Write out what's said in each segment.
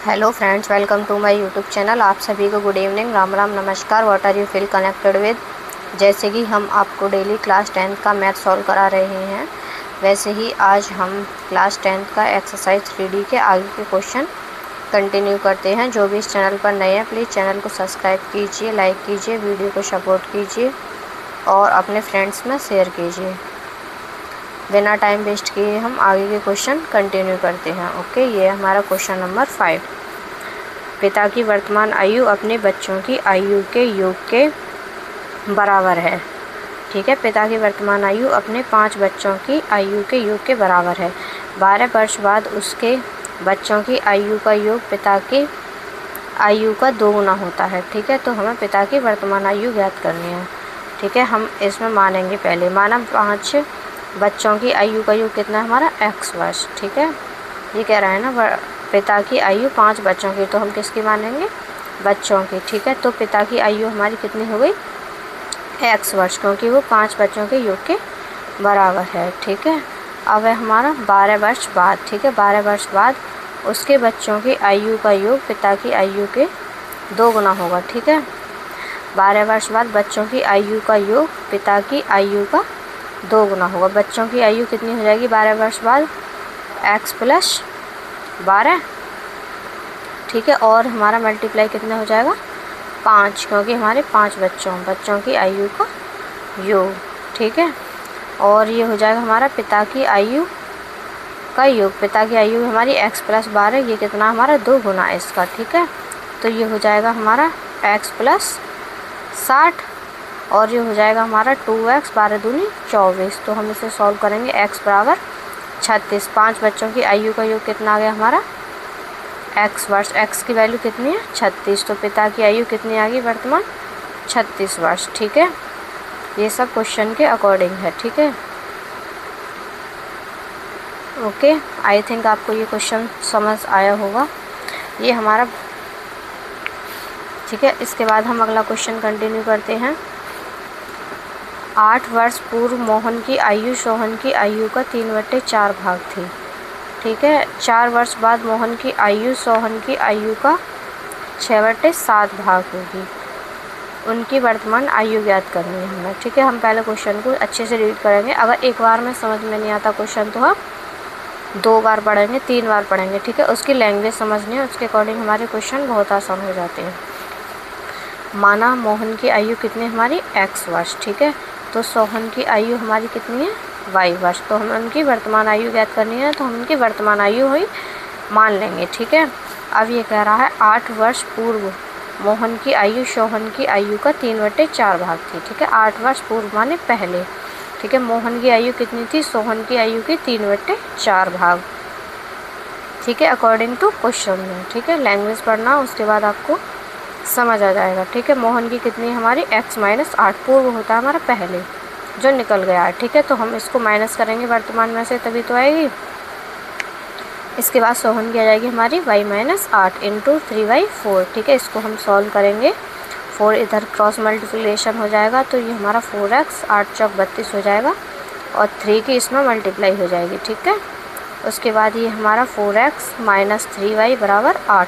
Hello friends, welcome to my YouTube channel. आप सभी को गुड इवनिंग, राम राम, नमस्कार। What are you feel connected with. जैसे कि हम आपको डेली क्लास 10th का मैथ सॉल्व करा रहे हैं, वैसे ही आज हम क्लास 10th का एक्सरसाइज 3D के आगे के क्वेश्चन कंटिन्यू करते हैं। जो भी इस चैनल पर नए हैं, प्लीज़ चैनल को सब्सक्राइब कीजिए, लाइक कीजिए, वीडियो को सपोर्ट कीजिए और अपने फ्रेंड्स में शेयर कीजिए। बिना टाइम वेस्ट किए हम आगे के क्वेश्चन कंटिन्यू करते हैं। ओके, ये हमारा क्वेश्चन नंबर 5। पिता की वर्तमान आयु अपने बच्चों की आयु के योग के बराबर है। ठीक है, पिता की वर्तमान आयु अपने 5 बच्चों की आयु के योग के बराबर है। 12 वर्ष बाद उसके बच्चों की आयु का योग पिता की आयु का 2 गुना होता है। ठीक है, तो हमें पिता की वर्तमान आयु ज्ञात करनी है। ठीक है, हम इसमें मानेंगे पहले, माना 5 बच्चों की आयु का योग कितना है हमारा, x वर्ष। ठीक है, ये कह रहा है ना पिता की आयु 5 बच्चों की, तो हम किसकी मानेंगे, बच्चों की। ठीक है, तो पिता की आयु हमारी कितनी हो गई, x वर्ष, क्योंकि वो 5 बच्चों के योग के बराबर है। ठीक है, अब है हमारा 12 वर्ष बाद। ठीक है, 12 वर्ष बाद उसके बच्चों की आयु का योग पिता की आयु के 2 गुना होगा। ठीक है, 12 वर्ष बाद बच्चों की आयु का योग पिता की आयु का 2 गुना होगा। बच्चों की आयु कितनी हो जाएगी 12 वर्ष बाद, x प्लस 12। ठीक है, और हमारा मल्टीप्लाई कितना हो जाएगा, 5, क्योंकि हमारे 5 बच्चों की आयु का योग। ठीक है, और ये हो जाएगा हमारा पिता की आयु का योग। पिता की आयु हमारी x प्लस 12, ये कितना हमारा 2 गुना इसका। ठीक है, तो ये हो जाएगा हमारा x प्लस 60, और ये हो जाएगा हमारा 2x, 12 दूनी 24। तो हम इसे सॉल्व करेंगे, x बराबर 36। 5 बच्चों की आयु का योग कितना आ गया हमारा, x वर्ष। x की वैल्यू कितनी है, 36, तो पिता की आयु कितनी आ गई वर्तमान, 36 वर्ष। ठीक है, ये सब क्वेश्चन के अकॉर्डिंग है। ठीक है, ओके, आई थिंक आपको ये क्वेश्चन समझ आया होगा। ये हमारा, ठीक है, इसके बाद हम अगला क्वेश्चन कंटिन्यू करते हैं। 8 वर्ष पूर्व मोहन की आयु सोहन की आयु का 3/4 भाग थी। ठीक है, 4 वर्ष बाद मोहन की आयु सोहन की आयु का 6/7 भाग होगी। उनकी वर्तमान आयु ज्ञात करनी है हमें। ठीक है, हम पहले क्वेश्चन को अच्छे से रीड करेंगे। अगर एक बार में समझ में नहीं आता क्वेश्चन, तो हम 2 बार पढ़ेंगे, 3 बार पढ़ेंगे। ठीक है, उसकी लैंग्वेज समझनी है, उसके अकॉर्डिंग हमारे क्वेश्चन बहुत आसान हो जाते हैं। माना मोहन की आयु कितनी हमारी, x वर्ष। ठीक है, तो सोहन की आयु हमारी कितनी है, y वर्ष। तो हमें उनकी वर्तमान आयु ज्ञात करनी है, तो हम उनकी वर्तमान आयु ही मान लेंगे। ठीक है, अब ये कह रहा है 8 वर्ष पूर्व मोहन की आयु सोहन की आयु का 3/4 भाग थी। ठीक है, 8 वर्ष पूर्व माने पहले। ठीक है, मोहन की आयु कितनी थी, सोहन की आयु की 3/4 भाग। ठीक है, अकॉर्डिंग टू क्वेश्चन में। ठीक है, लैंग्वेज पढ़ना, उसके बाद आपको समझ आ जाएगा। ठीक है, मोहन की कितनी हमारी, x - 8, पूर्व होता है हमारा पहले, जो निकल गया है। ठीक है, तो हम इसको माइनस करेंगे वर्तमान में से, तभी तो आएगी। इसके बाद सोहन की आ जाएगी हमारी y - 8 इंटू 3/4। ठीक है, इसको हम सॉल्व करेंगे। 4 इधर क्रॉस मल्टीप्लिकेशन हो जाएगा, तो ये हमारा 4x, 8 चौक 32 हो जाएगा, और 3 की इसमें मल्टीप्लाई हो जाएगी। ठीक है, उसके बाद ये हमारा 4x - 3y बराबर 8,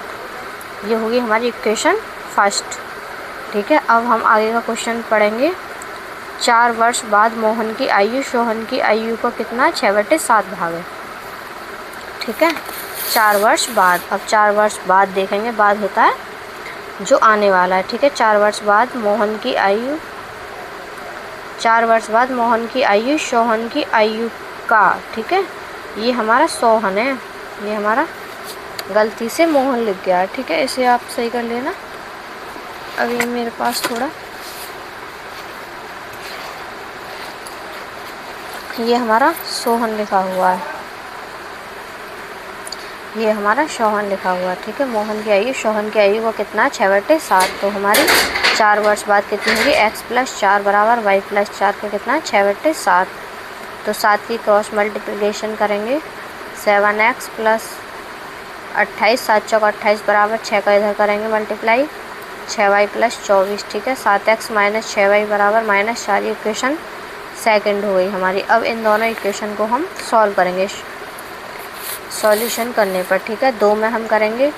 ये होगी हमारी इक्वेशन फर्स्ट। ठीक है, अब हम आगे का क्वेश्चन पढ़ेंगे। 4 वर्ष बाद मोहन की आयु सोहन की आयु का कितना, 6/7 भाग है। ठीक है, 4 वर्ष बाद, अब 4 वर्ष बाद देखेंगे, बाद होता है जो आने वाला है। ठीक है, 4 वर्ष बाद मोहन की आयु, 4 वर्ष बाद मोहन की आयु सोहन की आयु का, ठीक है, ये हमारा सोहन है, ये हमारा गलती से मोहन लिख गया। ठीक है, इसे आप सही कर लेना। अभी मेरे पास थोड़ा, ये हमारा सोहन लिखा हुआ है, ये हमारा सोहन लिखा हुआ है। ठीक है, मोहन की आयु सोहन की आयु को कितना, 6/7। तो हमारी 4 वर्ष बाद कितनी होगी, x + 4 बराबर y + 4 का कितना, 6/7। तो 7 की क्रॉस मल्टीप्लिकेशन करेंगे, 7x + 28, 7 चौक 28 बराबर 6 का इधर करेंगे मल्टीप्लाई, 6y + 24। ठीक है, 7x - 6y बराबर -4, इक्वेशन सेकंड हो गई हमारी। अब इन दोनों इक्वेशन को हम सॉल्व करेंगे सॉल्यूशन करने पर। ठीक है, 2 में हम करेंगे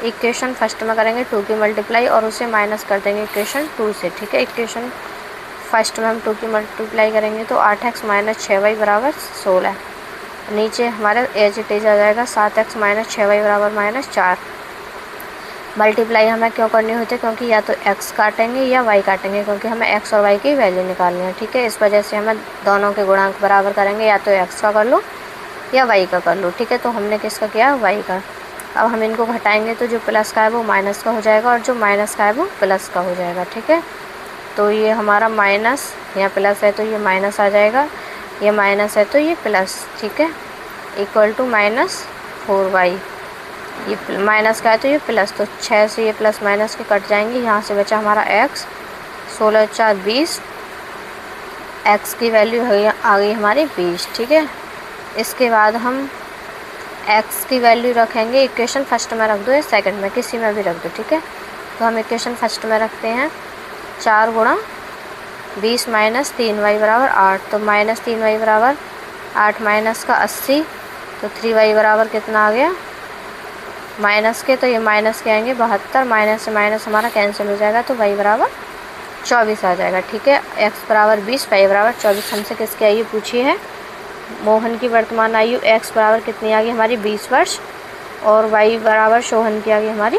इक्वेशन फर्स्ट में करेंगे 2 की मल्टीप्लाई और उसे माइनस कर देंगे इक्वेशन 2 से। ठीक है, इक्वेशन फर्स्ट में हम 2 की मल्टीप्लाई करेंगे तो 8x - 6y बराबर 16। नीचे हमारे एज इट इज आ जाएगा 7x - 6y बराबर -4। मल्टीप्लाई हमें क्यों करनी होती है, क्योंकि या तो x काटेंगे या y काटेंगे, क्योंकि हमें x और y की वैल्यू निकालनी है। ठीक है, इस वजह से हमें दोनों के गुणांक बराबर करेंगे, या तो x का कर लो या y का कर लो। ठीक है, तो हमने किसका किया, y का। अब हम इनको घटाएंगे तो जो प्लस का है वो माइनस का हो जाएगा और जो माइनस का है वो प्लस का हो जाएगा। ठीक है, तो ये हमारा माइनस, यहाँ प्लस है तो ये माइनस आ जाएगा, ये माइनस है तो ये प्लस। ठीक है, इक्वल टू -4y। ये माइनस का है तो ये प्लस, तो 6 से ये प्लस माइनस के कट जाएंगे। यहाँ से बचा हमारा x, 16 × 4 = 20। x की वैल्यू आ गई हमारी 20। ठीक है, इसके बाद हम x की वैल्यू रखेंगे, इक्वेशन फर्स्ट में रख दो या सेकंड में, किसी में भी रख दो। ठीक है, तो हम इक्वेशन फर्स्ट में रखते हैं 4 × 20 - 3y बराबर 8। तो -3y बराबर 8 माइनस का 80, तो 3y बराबर कितना आ गया माइनस के, तो ये माइनस के आएंगे 72। माइनस से माइनस हमारा कैंसिल हो जाएगा तो y बराबर 24 आ जाएगा। ठीक है, x बराबर 20, y बराबर 24। हमसे किसकी आयु पूछी है, मोहन की वर्तमान आयु x बराबर कितनी आ गई हमारी 20 वर्ष और y बराबर शोहन की आ गई हमारी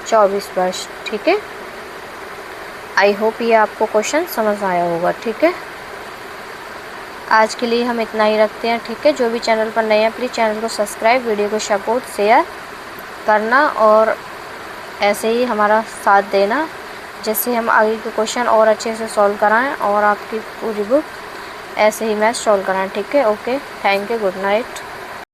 24 वर्ष। ठीक है, आई होप ये आपको क्वेश्चन समझ आया होगा। ठीक है, आज के लिए हम इतना ही रखते हैं। ठीक है, जो भी चैनल पर नए हैं प्लीज़ चैनल को सब्सक्राइब, वीडियो को सपोर्ट शेयर करना और ऐसे ही हमारा साथ देना, जिससे हम आगे के क्वेश्चन और अच्छे से सॉल्व कराएं और आपकी पूरी बुक ऐसे ही मैथ सॉल्व कराएं। ठीक है, okay, thank you, good night.